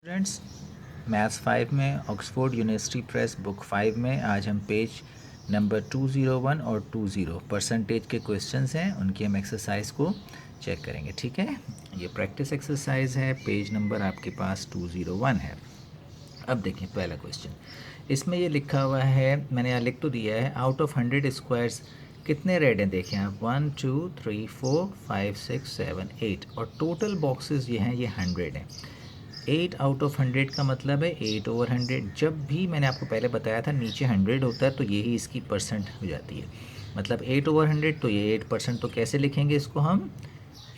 Students, maths 5 में Oxford university press book 5 में आज हम पेज नंबर 201 और 20 परसेंटेज के क्वेश्चंस हैं, उनकी हम एक्सरसाइज को चेक करेंगे। ठीक है, ये प्रैक्टिस एक्सरसाइज है। पेज नंबर आपके पास 201 है। अब देखें पहला क्वेश्चन, इसमें ये लिखा हुआ है, मैंने यहाँ लिख तो दिया है, आउट ऑफ 100 स्क्वायर्स कितने रेड हैं। देखें आप, 1 2 3 4 5 6 7 8 और टोटल बॉक्सेस ये हैं, ये 100 हैं। 8 आउट ऑफ 100 का मतलब है 8 ओवर 100। जब भी मैंने आपको पहले बताया था नीचे 100 होता है तो यही इसकी परसेंट हो जाती है, मतलब 8 ओवर 100 तो ये 8%। तो कैसे लिखेंगे इसको हम,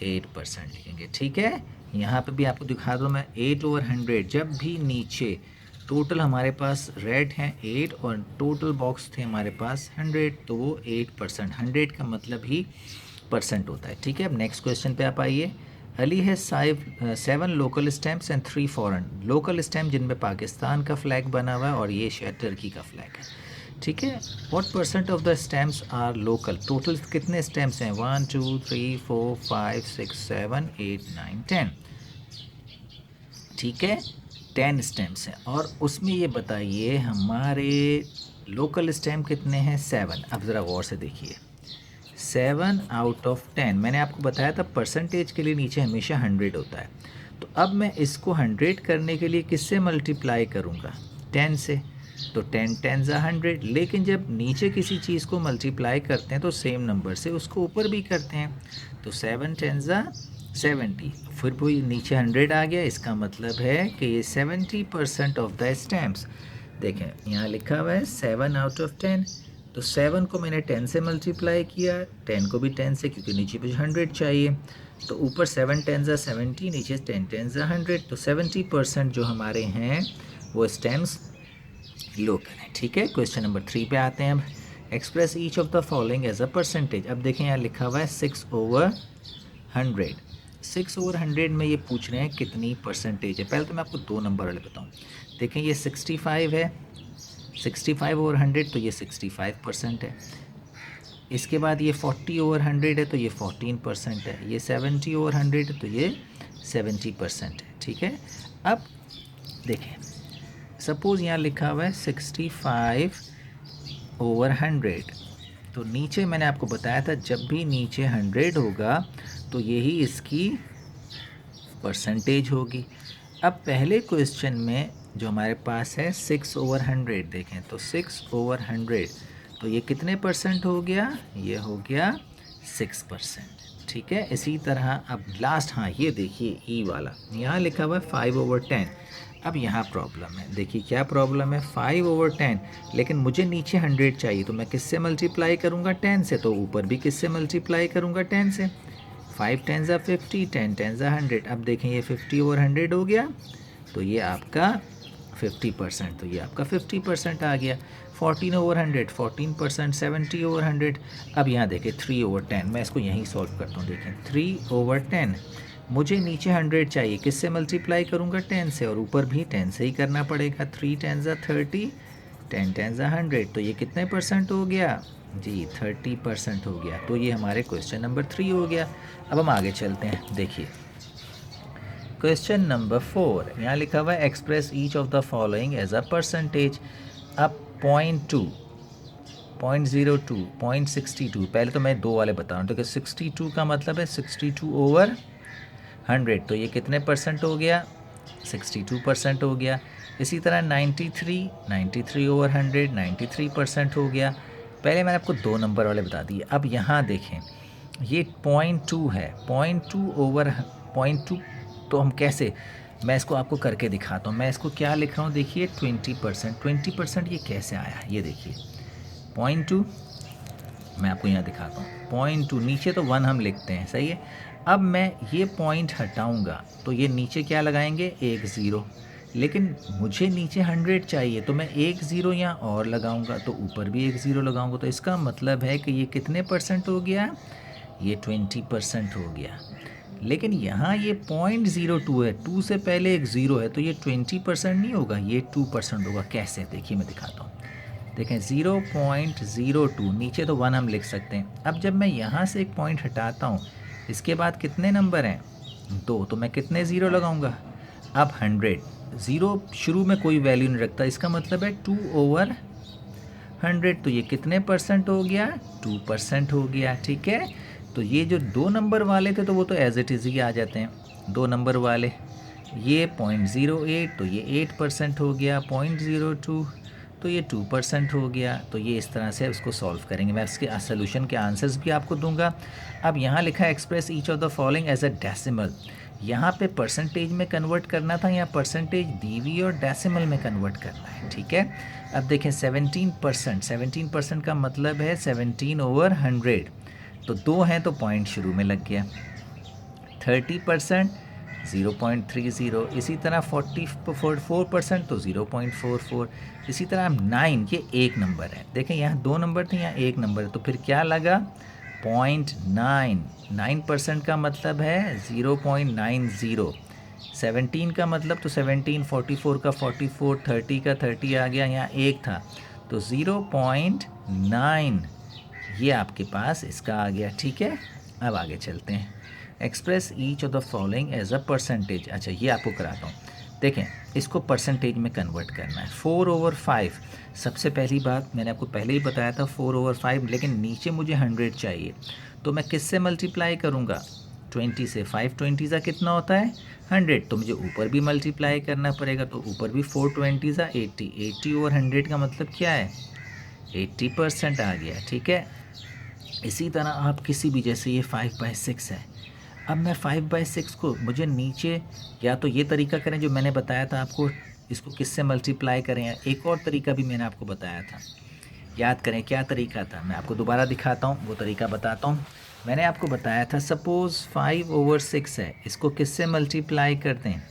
8% लिखेंगे। ठीक है, यहाँ पे भी आपको दिखा दूँ मैं, 8 ओवर 100 जब भी नीचे टोटल हमारे पास रेड हैं 8 और टोटल बॉक्स थे हमारे पास 100 तो वो 8%, 100 का मतलब ही परसेंट होता है। ठीक है, अब नेक्स्ट क्वेश्चन पे आप आइए। अली है 7 local stamps and 3 foreign. Local stamp जिनमें पाकिस्तान का फ्लैग बना हुआ है और ये शायद टर्की का फ्लैग है। ठीक है, what percent of the stamps are local. Total कितने स्टैम्प्स हैं, 1 2 3 4 5 6 7 8 9 10। ठीक है, 10 स्टैम्प्स हैं और उसमें ये बताइए हमारे लोकल स्टैम्प कितने हैं, 7। अब ज़रा गौर से देखिए, 7 आउट ऑफ 10। मैंने आपको बताया था परसेंटेज के लिए नीचे हमेशा 100 होता है। तो अब मैं इसको 100 करने के लिए किससे मल्टीप्लाई करूँगा, 10 से। तो 10 10 ज़ा 100। लेकिन जब नीचे किसी चीज़ को मल्टीप्लाई करते हैं तो सेम नंबर से उसको ऊपर भी करते हैं। तो 7 10 ज़ा 70, फिर भी नीचे 100 आ गया। इसका मतलब है कि ये 70% ऑफ द स्टैम्प्स। देखें यहाँ लिखा हुआ है 7 आउट ऑफ 10, तो 7 को मैंने 10 से मल्टीप्लाई किया, 10 को भी 10 से, क्योंकि नीचे मुझे 100 चाहिए। तो ऊपर 7 10 ज़ा 70, नीचे 10 10 ज़ा 100। तो 70% जो हमारे हैं वो स्टैम्प्स लोकल हैं। ठीक है, क्वेश्चन नंबर 3 पे आते हैं। अब express each of the following as a percentage. अब देखें यहाँ लिखा हुआ है 6 ओवर 100। 6 ओवर 100 में ये पूछ रहे हैं कितनी परसेंटेज है। पहले तो मैं आपको 2 नंबर वाले बताऊँ। देखें ये 65 है, 65 ओवर 100 तो ये 65% है। इसके बाद ये 40 ओवर 100 है तो ये 14% है। ये 70 ओवर 100 है तो ये 70% है। ठीक है, अब देखें सपोज़ यहाँ लिखा हुआ है 65 ओवर 100, तो नीचे मैंने आपको बताया था जब भी नीचे 100 होगा तो यही इसकी परसेंटेज होगी। अब पहले क्वेश्चन में जो हमारे पास है 6 ओवर 100, देखें तो 6 ओवर 100 तो ये कितने परसेंट हो गया, ये हो गया 6%। ठीक है, इसी तरह अब लास्ट, हाँ ये देखिए ई वाला, यहाँ लिखा हुआ है 5 ओवर 10। अब यहाँ प्रॉब्लम है, देखिए क्या प्रॉब्लम है, 5 ओवर 10, लेकिन मुझे नीचे 100 चाहिए तो मैं किससे मल्टीप्लाई करूँगा, 10 से। तो ऊपर भी किससे मल्टीप्लाई करूँगा, 10 से। 5 10 ज़ा 50, 10 10 ज़ा 100। अब देखें ये 50 ओवर 100 हो गया तो ये आपका 50%, तो ये आपका 50% आ गया। 14 ओवर 100 14%, 70 ओवर 100। अब यहाँ देखें 3 ओवर 10, मैं इसको यहीं सॉल्व करता हूँ। देखें 3 ओवर 10, मुझे नीचे 100 चाहिए, किससे मल्टीप्लाई करूँगा, 10 से, और ऊपर भी 10 से ही करना पड़ेगा। 3 10 ज़ा 30, 10 10 ज़ा 100, तो ये कितने परसेंट हो गया जी, 30% हो गया। तो ये हमारे क्वेश्चन नंबर 3 हो गया। अब हम आगे चलते हैं। देखिए क्वेश्चन नंबर 4, यहाँ लिखा हुआ है express each of the following as a percentage. अब 0.2, 0.02, 0.62, पहले तो मैं 2 वाले बता रहा हूँ। तो 62 का मतलब है 62 ओवर 100, तो ये कितने परसेंट हो गया, 62% हो गया। इसी तरह 93, 93 ओवर 100, 93% हो गया। पहले मैंने आपको 2 नंबर वाले बता दिए। अब यहाँ देखें ये 0.2 है, 0.2 ओवर 0.2, तो हम कैसे, मैं इसको आपको करके दिखाता हूँ। मैं इसको क्या लिख रहा हूँ, देखिए 20%। 20% ये कैसे आया, ये देखिए 0.2, मैं आपको यहाँ दिखाता हूँ 0.2, नीचे तो 1 हम लिखते हैं, सही है। अब मैं ये पॉइंट हटाऊँगा तो ये नीचे क्या लगाएंगे, एक ज़ीरो, लेकिन मुझे नीचे 100 चाहिए तो मैं एक ज़ीरो यहाँ और लगाऊंगा, तो ऊपर भी एक ज़ीरो लगाऊंगा। तो इसका मतलब है कि ये कितने परसेंट हो गया, ये 20% हो गया। लेकिन यहाँ ये 0.02 है, 2 से पहले एक ज़ीरो है, तो ये 20% नहीं होगा, ये 2% होगा। कैसे, देखिए मैं दिखाता हूँ। देखें 0.02, नीचे तो 1 हम लिख सकते हैं। अब जब मैं यहाँ से एक पॉइंट हटाता हूँ, इसके बाद कितने नंबर हैं, 2, तो मैं कितने ज़ीरो लगाऊंगा, अब 100, ज़ीरो शुरू में कोई वैल्यू नहीं रखता, इसका मतलब है 2/100, तो ये कितने परसेंट हो गया, 2% हो गया। ठीक है, तो ये जो 2 नंबर वाले थे तो वो तो एज इट इज़ ही आ जाते हैं, 2 नंबर वाले। ये 0.08 तो ये 8% हो गया, 0.02 तो ये 2% हो गया। तो ये इस तरह से उसको सॉल्व करेंगे। मैं इसके सोल्यूशन के आंसर्स भी आपको दूंगा। अब यहाँ लिखा है express each of the following as a decimal. यहाँ पे परसेंटेज में कन्वर्ट करना था, यहाँ परसेंटेज दी हुई और डेसिमल में कन्वर्ट करना है। ठीक है, अब देखें 17%, 17% का मतलब है 17/100, तो 2 हैं तो पॉइंट शुरू में लग गया। 30% 0.30, इसी तरह 44% तो 0.44, इसी तरह 9 ये एक नंबर है। देखें यहाँ 2 नंबर थे, यहाँ एक नंबर है, तो फिर क्या लगा 0.9। 9% का मतलब है 0.90। 17 का मतलब तो 17, 44 का 44, 30 का 30 आ गया, यहाँ एक था तो 0.9 ये आपके पास इसका आ गया। ठीक है, अब आगे चलते हैं। Express each of the following as a percentage. अच्छा ये आपको कराता हूँ। देखें इसको परसेंटेज में कन्वर्ट करना है। 4/5, सबसे पहली बात मैंने आपको पहले ही बताया था 4/5, लेकिन नीचे मुझे 100 चाहिए, तो मैं किससे मल्टीप्लाई करूँगा, 20 से। 5 20 का कितना होता है 100, तो मुझे ऊपर भी मल्टीप्लाई करना पड़ेगा, तो ऊपर भी 4 20 का 80, 80/100 का मतलब क्या है 80% आ गया। ठीक है, इसी तरह आप किसी भी, जैसे ये 5/6 है, अब मैं 5/6 को मुझे नीचे या तो ये तरीका करें जो मैंने बताया था आपको, इसको किससे मल्टीप्लाई करें, या एक और तरीका भी मैंने आपको बताया था, याद करें क्या तरीका था, मैं आपको दोबारा दिखाता हूँ, वो तरीका बताता हूँ। मैंने आपको बताया था सपोज़ 5/6 है, इसको किससे मल्टीप्लाई कर दें,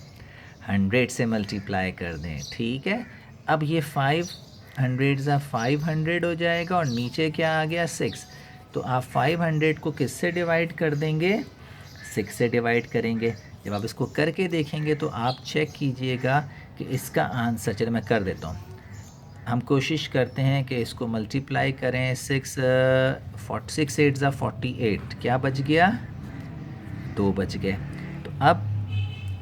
100 से मल्टीप्लाई कर दें। ठीक है, अब ये 500 हो जाएगा और नीचे क्या आ गया 6, तो आप 500 को किससे डिवाइड कर देंगे, 6 से डिवाइड करेंगे। जब आप इसको करके देखेंगे तो आप चेक कीजिएगा कि इसका आंसर, चलो मैं कर देता हूँ, हम कोशिश करते हैं कि इसको मल्टीप्लाई करें। 6 8 48, क्या बच गया 2 बच गए। तो अब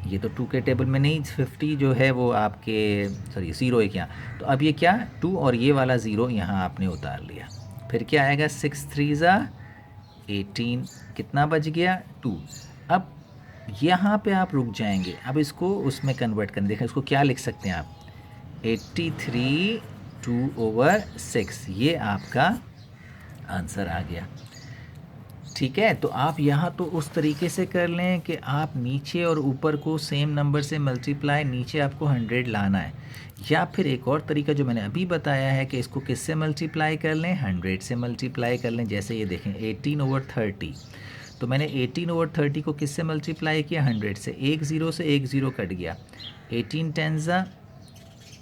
ये तो 2 के टेबल में नहीं, 50 जो है वो आपके सॉरी 0 एक यहाँ, तो अब ये क्या 2 और ये वाला 0 यहाँ आपने उतार लिया, फिर क्या आएगा 6 3 18, कितना बच गया 2। अब यहाँ पे आप रुक जाएंगे, अब इसको उसमें कन्वर्ट करने, देखा इसको क्या लिख सकते हैं आप 83 2/6, ये आपका आंसर आ गया। ठीक है, तो आप यहाँ तो उस तरीके से कर लें कि आप नीचे और ऊपर को सेम नंबर से मल्टीप्लाई, नीचे आपको 100 लाना है, या फिर एक और तरीका जो मैंने अभी बताया है कि इसको किससे मल्टीप्लाई कर लें, 100 से मल्टीप्लाई कर लें। जैसे ये देखें 18/30, तो मैंने 18/30 को किससे मल्टीप्लाई किया, 100 से, एक ज़ीरो से एक ज़ीरो कट गया, 18 10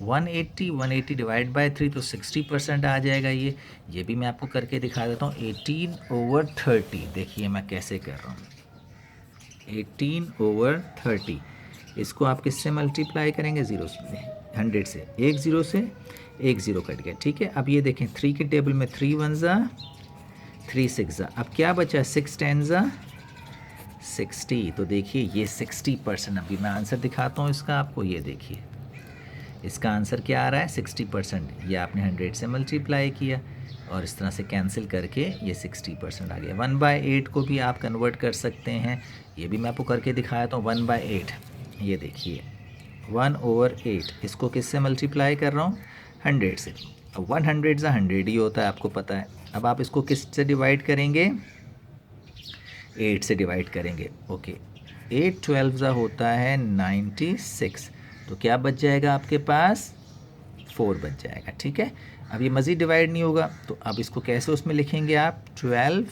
180, 180 डिवाइड बाय 3 तो 60% आ जाएगा। ये भी मैं आपको करके दिखा देता हूँ। 18/30, देखिए मैं कैसे कर रहा हूँ, 18/30, इसको आप किससे मल्टीप्लाई करेंगे, 0 से, 100 से, एक ज़ीरो से एक ज़ीरो कट गया। ठीक है, अब ये देखें 3 के टेबल में 3 1 3 6, अब क्या बचा 6 10 60, तो देखिए ये 60%। अभी मैं आंसर दिखाता हूँ इसका आपको, ये देखिए इसका आंसर क्या आ रहा है 60%। ये आपने 100 से मल्टीप्लाई किया और इस तरह से कैंसिल करके ये 60% आ गया। 1/8 को भी आप कन्वर्ट कर सकते हैं, ये भी मैं आपको करके दिखाया था। 1/8, ये देखिए 1/8, इसको किससे मल्टीप्लाई कर रहा हूँ, 100 से। अब 100 सा 100 ही होता है, आपको पता है। अब आप इसको किस से डिवाइड करेंगे, 8 से डिवाइड करेंगे। ओके, 8 12 सा होता है 96, तो क्या बच जाएगा आपके पास 4 बच जाएगा। ठीक है, अब ये मज़ीद डिवाइड नहीं होगा, तो अब इसको कैसे उसमें लिखेंगे आप, 12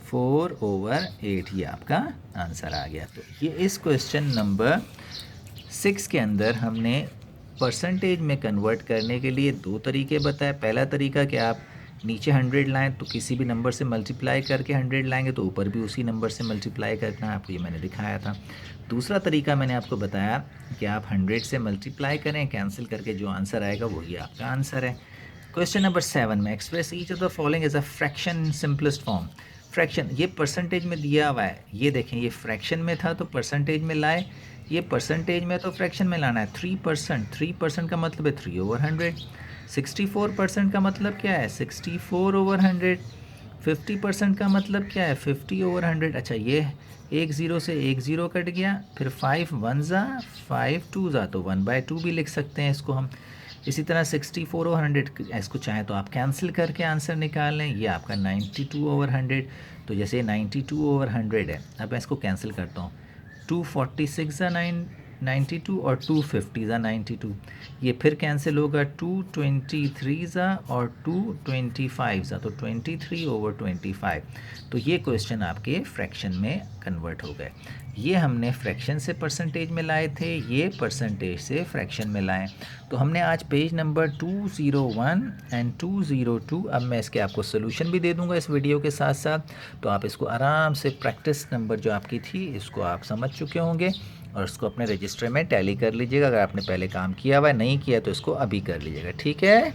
4/8, ये आपका आंसर आ गया। तो ये इस क्वेश्चन नंबर 6 के अंदर हमने परसेंटेज में कन्वर्ट करने के लिए 2 तरीके बताए। पहला तरीका कि आप नीचे 100 लाएँ तो किसी भी नंबर से मल्टीप्लाई करके 100 लाएंगे, तो ऊपर भी उसी नंबर से मल्टीप्लाई करना है आपको, ये मैंने दिखाया था। दूसरा तरीका मैंने आपको बताया कि आप 100 से मल्टीप्लाई करें, कैंसिल करके जो आंसर आएगा वही आपका आंसर है। क्वेश्चन नंबर 7 में express each of the following as a fraction in simplest form. Fraction ये परसेंटेज में दिया हुआ है, ये देखें ये फ्रैक्शन में था तो परसेंटेज में लाए, ये परसेंटेज में तो फ्रैक्शन में लाना है। 3%, 3% का मतलब है 3/100। 64% का मतलब क्या है? 64/100। 50% का मतलब क्या है? 50/100। अच्छा, ये एक ज़ीरो से एक ज़ीरो कट गया, फिर 5 1 ज़ा 5 2 ज़ा, तो 1/2 भी लिख सकते हैं इसको हम। इसी तरह 64/100 इसको चाहें तो आप कैंसिल करके आंसर निकाल लें। ये आपका 92/100। तो जैसे 92/100 है, अब मैं इसको कैंसिल करता हूँ। 246 ज़ा 92 और 250 ज़ा 92, ये फिर कैंसिल होगा। 223 ज़ा और 225 ज़ा, तो 23/25। तो ये क्वेश्चन आपके फ्रैक्शन में कन्वर्ट हो गए। ये हमने फ्रैक्शन से परसेंटेज में लाए थे, ये परसेंटेज से फ्रैक्शन में लाए। तो हमने आज पेज नंबर 201 एंड 202, अब मैं इसके आपको सोल्यूशन भी दे दूंगा इस वीडियो के साथ साथ, तो आप इसको आराम से प्रैक्टिस नंबर जो आपकी थी इसको आप समझ चुके होंगे और उसको अपने रजिस्टर में टैली कर लीजिएगा। अगर आपने पहले काम किया हुआ है, नहीं किया तो इसको अभी कर लीजिएगा, ठीक है।